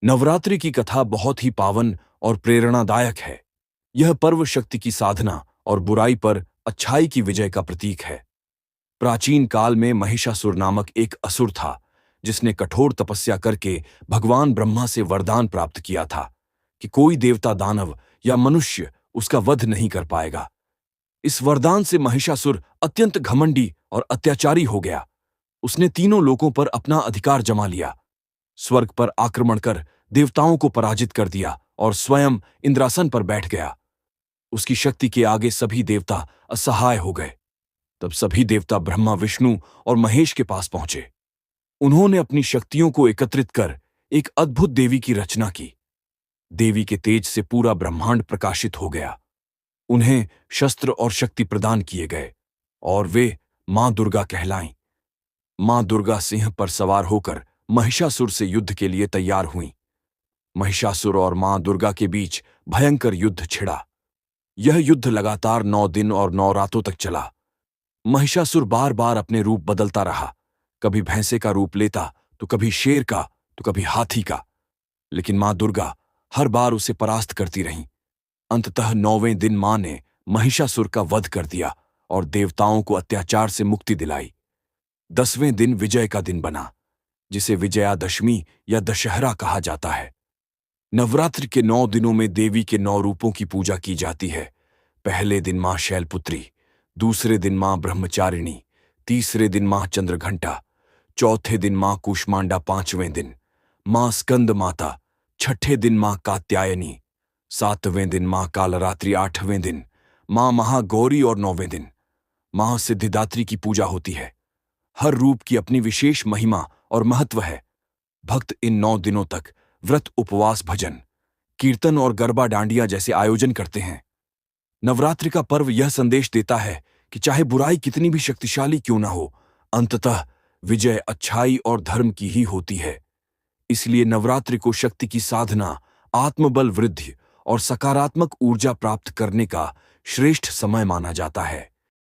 नवरात्रि की कथा बहुत ही पावन और प्रेरणादायक है। यह पर्व शक्ति की साधना और बुराई पर अच्छाई की विजय का प्रतीक है। प्राचीन काल में महिषासुर नामक एक असुर था, जिसने कठोर तपस्या करके भगवान ब्रह्मा से वरदान प्राप्त किया था कि कोई देवता, दानव या मनुष्य उसका वध नहीं कर पाएगा। इस वरदान से महिषासुर अत्यंत घमंडी और अत्याचारी हो गया। उसने तीनों लोकों पर अपना अधिकार जमा लिया, स्वर्ग पर आक्रमण कर देवताओं को पराजित कर दिया और स्वयं इंद्रासन पर बैठ गया। उसकी शक्ति के आगे सभी देवता असहाय हो गए। तब सभी देवता ब्रह्मा, विष्णु और महेश के पास पहुंचे। उन्होंने अपनी शक्तियों को एकत्रित कर एक अद्भुत देवी की रचना की। देवी के तेज से पूरा ब्रह्मांड प्रकाशित हो गया। उन्हें शस्त्र और शक्ति प्रदान किए गए और वे मां दुर्गा कहलाईं। मां दुर्गा सिंह पर सवार होकर महिषासुर से युद्ध के लिए तैयार हुईं। महिषासुर और मां दुर्गा के बीच भयंकर युद्ध छिड़ा। यह युद्ध लगातार 9 दिन और 9 रातों तक चला। महिषासुर बार बार अपने रूप बदलता रहा, कभी भैंसे का रूप लेता, तो कभी शेर का, तो कभी हाथी का। लेकिन मां दुर्गा हर बार उसे परास्त करती रहीं। अंततः 9वें दिन मां ने महिषासुर का वध कर दिया और देवताओं को अत्याचार से मुक्ति दिलाई। 10वें दिन विजय का दिन बना, जिसे विजयादशमी या दशहरा कहा जाता है। नवरात्रि के 9 दिनों में देवी के 9 रूपों की पूजा की जाती है। पहले दिन मां शैलपुत्री, दूसरे दिन मां ब्रह्मचारिणी, तीसरे दिन मां चंद्रघंटा, चौथे दिन मां कूष्मांडा, 5वें दिन मां स्कंद माता, छठे दिन मां कात्यायनी, 7वें दिन मां कालरात्रि, 8वें दिन मां महागौरी और 9वें दिन मां सिद्धिदात्री की पूजा होती है। हर रूप की अपनी विशेष महिमा और महत्व है। भक्त इन 9 दिनों तक व्रत, उपवास, भजन, कीर्तन और गरबा, डांडिया जैसे आयोजन करते हैं। नवरात्रि का पर्व यह संदेश देता है कि चाहे बुराई कितनी भी शक्तिशाली क्यों ना हो, अंततः विजय अच्छाई और धर्म की ही होती है। इसलिए नवरात्रि को शक्ति की साधना, आत्मबल वृद्धि और सकारात्मक ऊर्जा प्राप्त करने का श्रेष्ठ समय माना जाता है।